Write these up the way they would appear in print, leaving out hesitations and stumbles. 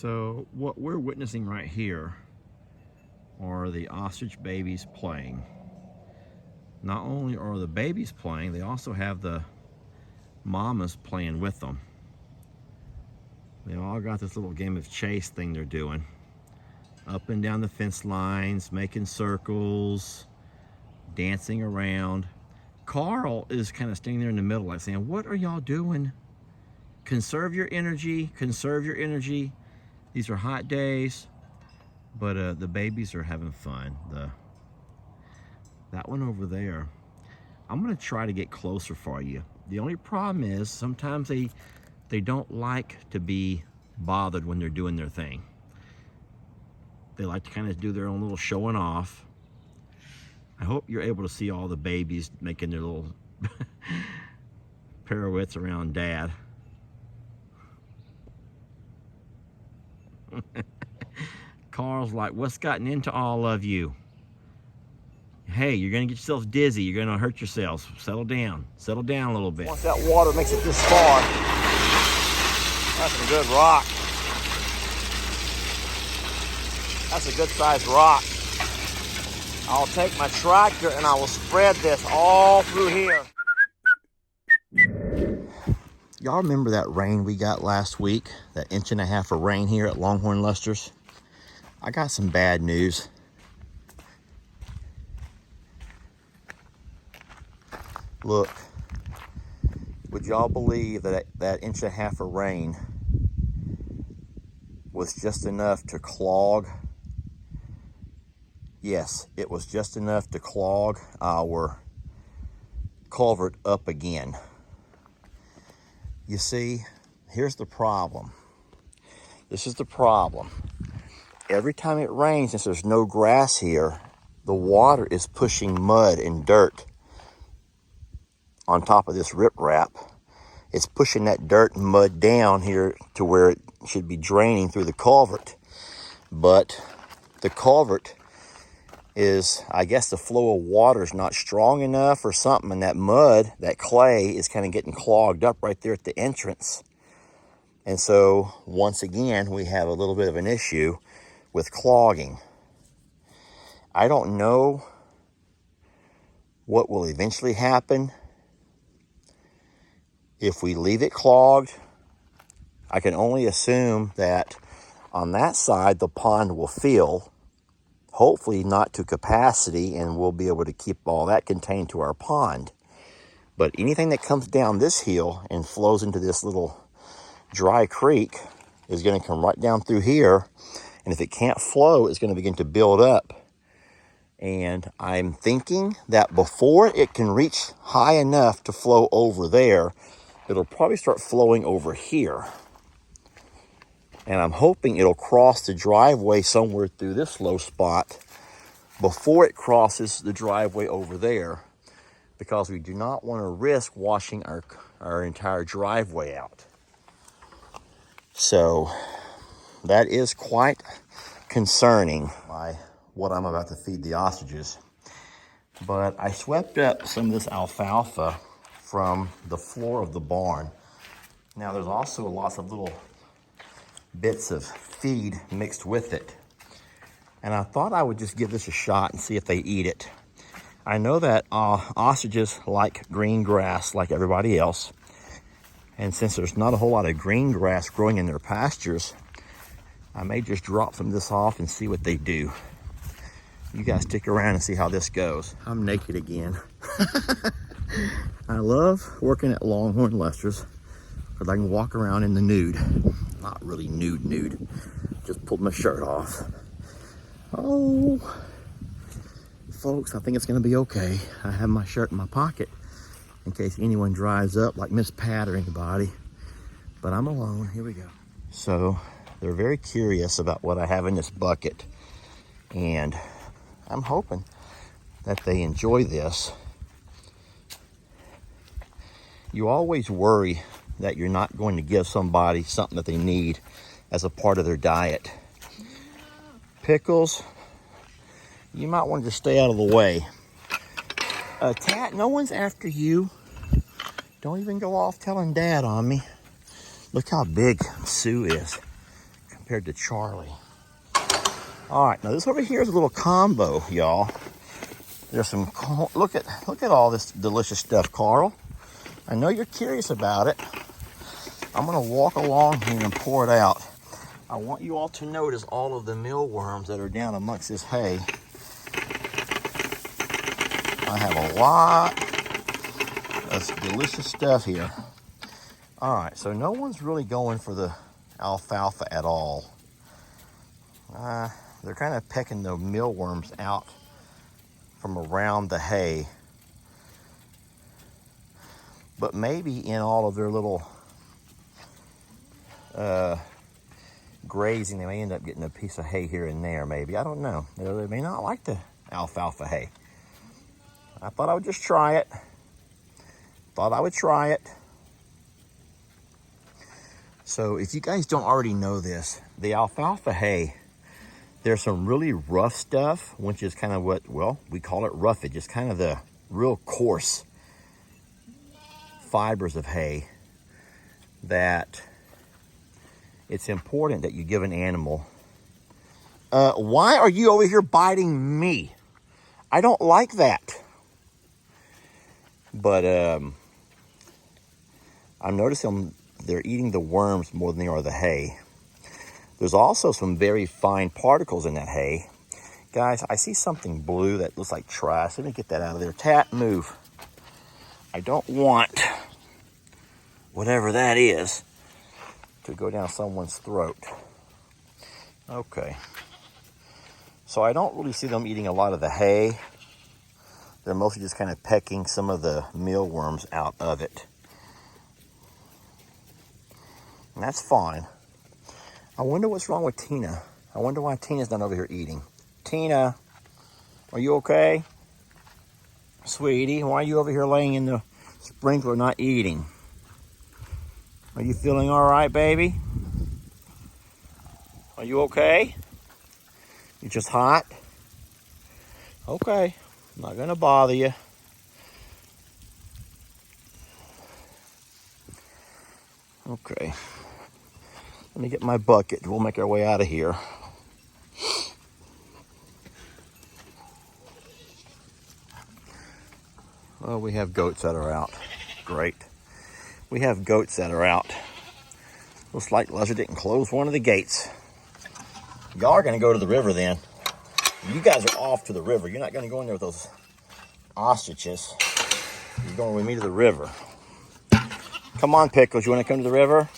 So what we're witnessing right here are the ostrich babies playing. Not only are the babies playing, they also have the mamas playing with them. They all got this little game of chase thing they're doing. Up and down the fence lines, making circles, dancing around. Carl is kind of standing there in the middle like saying, what are y'all doing? Conserve your energy, conserve your energy. These are hot days, but the babies are having fun. That one over there, I'm gonna try to get closer for you. The only problem is sometimes they don't like to be bothered when they're doing their thing. They like to kind of do their own little showing off. I hope you're able to see all the babies making their little pirouettes around Dad. Carl's like, what's gotten into all of you? Hey, you're gonna get yourselves dizzy. You're gonna hurt yourselves. Settle down a little bit. Once that water makes it this far, that's some good rock. That's a good sized rock. I'll take my tractor and I will spread this all through here. Y'all remember that rain we got last week? That 1.5 inches of rain here at Longhorn Lester's? I got some bad news. Look, would y'all believe that 1.5 inches of rain was just enough to clog? Yes, it was just enough to clog our culvert up again. You see, here's the problem. This is the problem. Every time it rains, since there's no grass here, the water is pushing mud and dirt on top of this riprap. It's pushing that dirt and mud down here to where it should be draining through the culvert. But the culvert is, I guess the flow of water is not strong enough or something, and that mud, that clay, is kind of getting clogged up right there at the entrance. And so, once again, we have a little bit of an issue with clogging. I don't know what will eventually happen if we leave it clogged. I can only assume that on that side the pond will fill, hopefully not to capacity, and we'll be able to keep all that contained to our pond. But anything that comes down this hill and flows into this little dry creek is going to come right down through here, and if it can't flow, it's going to begin to build up. And I'm thinking that before it can reach high enough to flow over there, it'll probably start flowing over here. And I'm hoping it'll cross the driveway somewhere through this low spot before it crosses the driveway over there, because we do not want to risk washing our entire driveway out. So that is quite concerning by what I'm about to feed the ostriches. But I swept up some of this alfalfa from the floor of the barn. Now there's also lots of little bits of feed mixed with it. And I thought I would just give this a shot and see if they eat it. I know that ostriches like green grass like everybody else. And since there's not a whole lot of green grass growing in their pastures, I may just drop some of this off and see what they do. You guys stick around and see how this goes. I'm naked again. I love working at Longhorn Lester's because I can walk around in the nude. Not really nude. Just pulled my shirt off. Oh, folks, I think it's gonna be okay. I have my shirt in my pocket in case anyone drives up like Miss Pat or anybody. But I'm alone. Here we go. So they're very curious about what I have in this bucket. And I'm hoping that they enjoy this. You always worry that you're not going to give somebody something that they need as a part of their diet. Pickles, you might want to just stay out of the way. Tat, no one's after you. Don't even go off telling Dad on me. Look how big Sue is compared to Charlie. All right, now this over here is a little combo, y'all. There's some, look at all this delicious stuff, Carl. I know you're curious about it. I'm gonna walk along here and pour it out. I want you all to notice all of the mealworms that are down amongst this hay. I have a lot of delicious stuff here. All right, so no one's really going for the alfalfa at all. They're kind of pecking the mealworms out from around the hay. But maybe in all of their little grazing, they may end up getting a piece of hay here and there, maybe. I don't know. They may not like the alfalfa hay. I thought I would just try it. Thought I would try it. So if you guys don't already know this, the alfalfa hay, there's some really rough stuff, which is kind of what, well, we call it roughage. It's kind of the real coarse fibers of hay that it's important that you give an animal. Why are you over here biting me? I don't like that. But I'm noticing they're eating the worms more than they are the hay. There's also some very fine particles in that hay. Guys, I see something blue that looks like trash. Let me get that out of there. Tat, move. I don't want whatever that is to go down someone's throat. Okay. So I don't really see them eating a lot of the hay. They're mostly just kind of pecking some of the mealworms out of it. And that's fine. I wonder what's wrong with Tina. I wonder why Tina's not over here eating. Tina, are you okay? Sweetie, why are you over here laying in the sprinkler not eating? Are you feeling all right, baby? Are you okay? You just hot? Okay, I'm not gonna bother you. Okay. Let me get my bucket. We'll make our way out of here. Oh, we have goats that are out. Great. We have goats that are out. Looks like Leslie didn't close one of the gates. Y'all are going to go to the river then. You guys are off to the river. You're not going to go in there with those ostriches. You're going with me to the river. Come on, Pickles. You want to come to the river?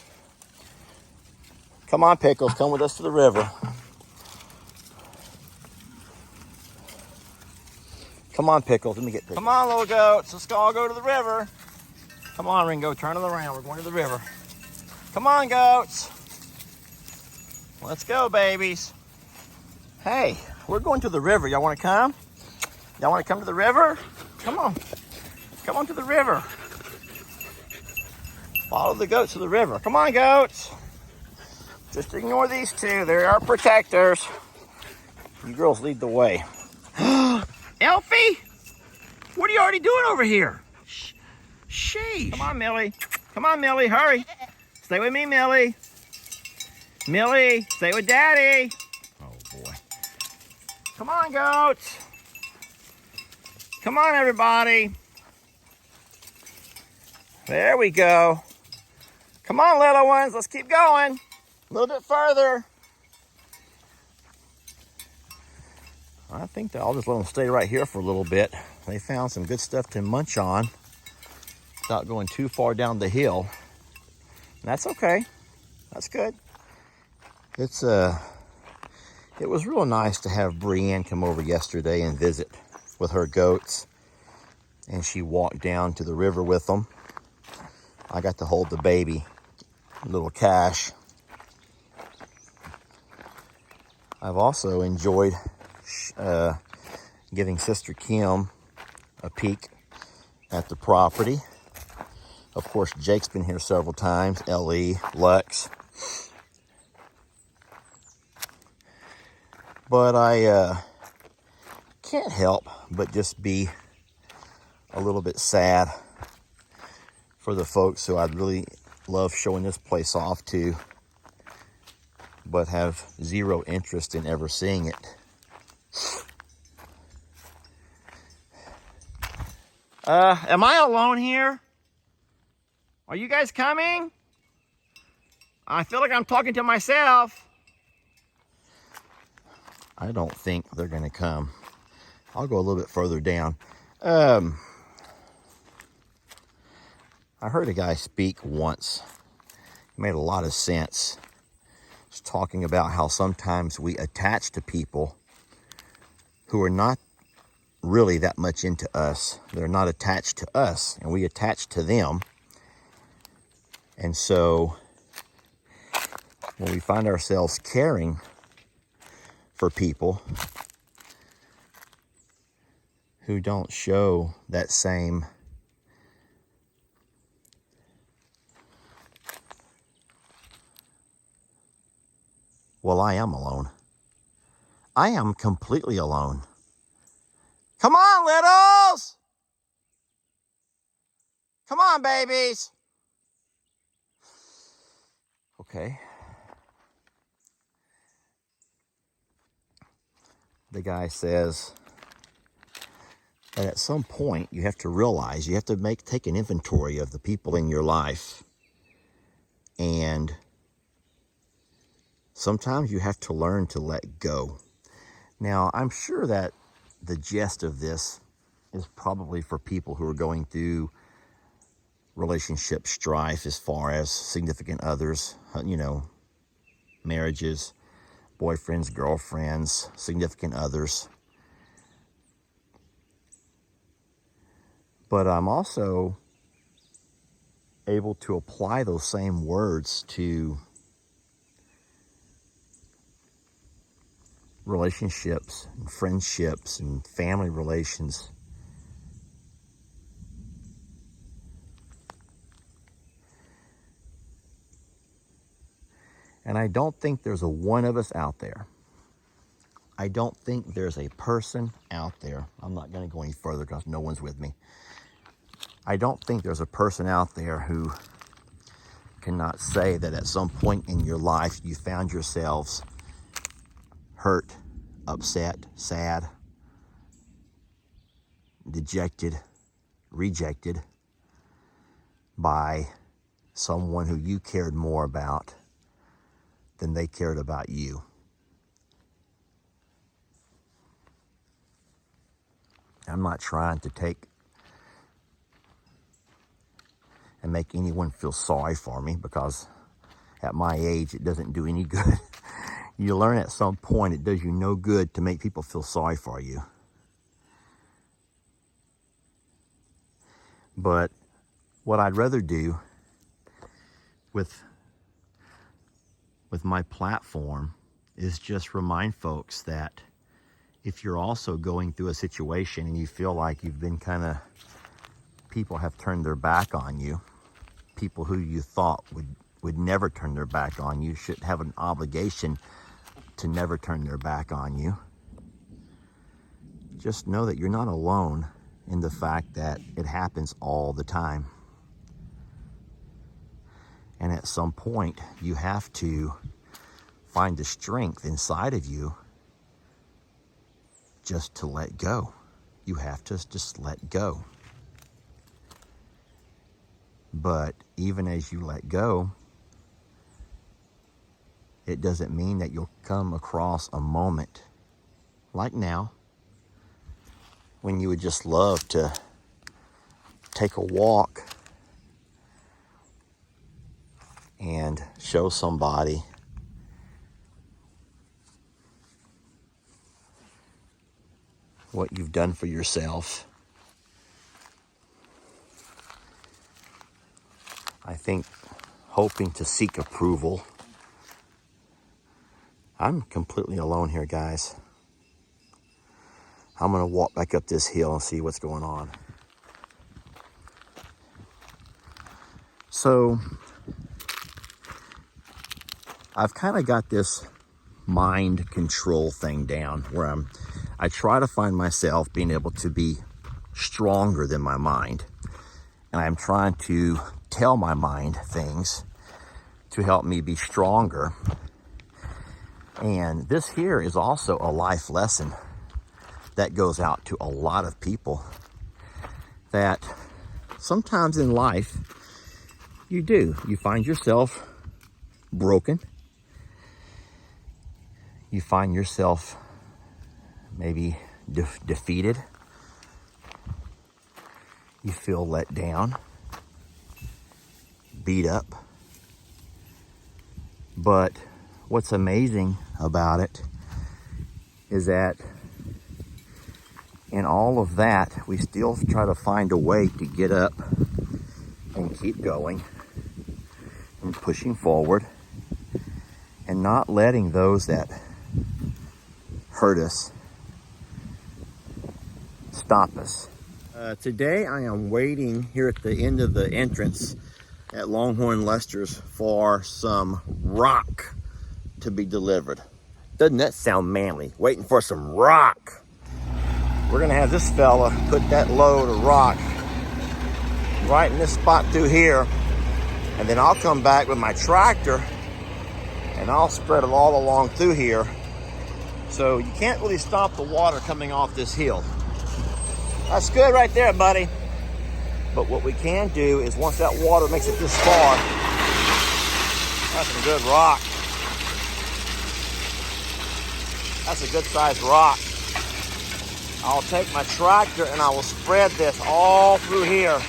Come on, Pickles. Come with us to the river. Come on, Pickles. Let me get Pickles. Come on, little goats. Let's all go to the river. Come on, Ringo. Turn it around. We're going to the river. Come on, goats. Let's go, babies. Hey, we're going to the river. Y'all want to come? Y'all want to come to the river? Come on. Come on to the river. Follow the goats to the river. Come on, goats. Just ignore these two. They're our protectors. You girls lead the way. Elfie? What are you already doing over here? Sheesh. Come on, Millie. Come on, Millie. Hurry. Stay with me, Millie. Millie, stay with Daddy. Oh, boy. Come on, goats. Come on, everybody. There we go. Come on, little ones. Let's keep going. A little bit further. I think that I'll just let them stay right here for a little bit. They found some good stuff to munch on without going too far down the hill. And that's okay. That's good. It was real nice to have Brienne come over yesterday and visit with her goats. And she walked down to the river with them. I got to hold the baby, little Cash. I've also enjoyed giving Sister Kim a peek at the property. Of course, Jake's been here several times, Ellie, Lex. But I can't help but just be a little bit sad for the folks who I'd really love showing this place off to but have zero interest in ever seeing it. Am I alone here? Are you guys coming? I feel like I'm talking to myself. I don't think they're going to come. I'll go a little bit further down. I heard a guy speak once. It made a lot of sense. He was talking about how sometimes we attach to people who are not really that much into us. They're not attached to us, and we attach to them. And so when we find ourselves caring for people who don't show that same well, I am alone. I am completely alone. Come on, littles! Come on, babies! Okay. The guy says that at some point you have to realize, you have to take an inventory of the people in your life. And sometimes you have to learn to let go. Now, I'm sure that the gist of this is probably for people who are going through relationship strife as far as significant others, marriages, boyfriends, girlfriends, significant others. But I'm also able to apply those same words to relationships and friendships and family relations. And I don't think there's a one of us out there. I don't think there's a person out there. I'm not going to go any further because no one's with me. I don't think there's a person out there who cannot say that at some point in your life you found yourselves hurt, upset, sad, dejected, rejected by someone who you cared more about than they cared about you. I'm not trying to take and make anyone feel sorry for me, because at my age it doesn't do any good. You learn at some point it does you no good to make people feel sorry for you. But what I'd rather do with my platform is just remind folks that if you're also going through a situation and you feel like you've been people have turned their back on you, people who you thought would never turn their back on you, should have an obligation to never turn their back on you. Just know that you're not alone in the fact that it happens all the time. And at some point, you have to find the strength inside of you just to let go. You have to just let go. But even as you let go, it doesn't mean that you'll come across a moment like now when you would just love to take a walk and show somebody what you've done for yourself. I think hoping to seek approval. I'm completely alone here, guys. I'm going to walk back up this hill and see what's going on. So I've kind of got this mind control thing down where I try to find myself being able to be stronger than my mind. And I'm trying to tell my mind things to help me be stronger. And this here is also a life lesson that goes out to a lot of people, that sometimes in life you find yourself broken. You find yourself maybe defeated. You feel let down, beat up. But what's amazing about it is that in all of that, we still try to find a way to get up and keep going and pushing forward and not letting those that hurt us stop us. Today I am waiting here at the end of the entrance at Longhorn Lester's for some rock to be delivered. Doesn't that sound manly? Waiting for some rock. We're gonna have this fella put that load of rock right in this spot through here, and then I'll come back with my tractor and I'll spread it all along through here. So you can't really stop the water coming off this hill. That's good right there, buddy. But what we can do is once that water makes it this far, that's some good rock. That's a good sized rock. I'll take my tractor and I will spread this all through here.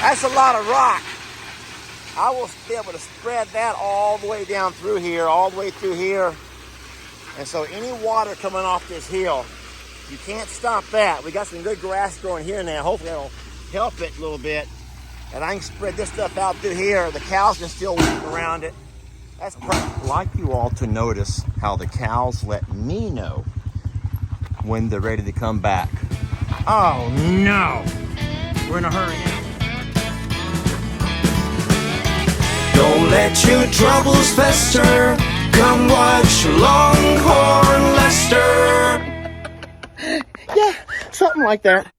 That's a lot of rock. I will be able to spread that all the way down through here, all the way through here. And so any water coming off this hill, you can't stop that. We got some good grass growing here now. Hopefully that'll help it a little bit. And I can spread this stuff out through here. The cows can still walk around it. That's perfect. I'd like you all to notice how the cows let me know when they're ready to come back. Oh no, we're in a hurry now. Don't let your troubles fester. Come watch Longhorn Lester. Yeah, something like that.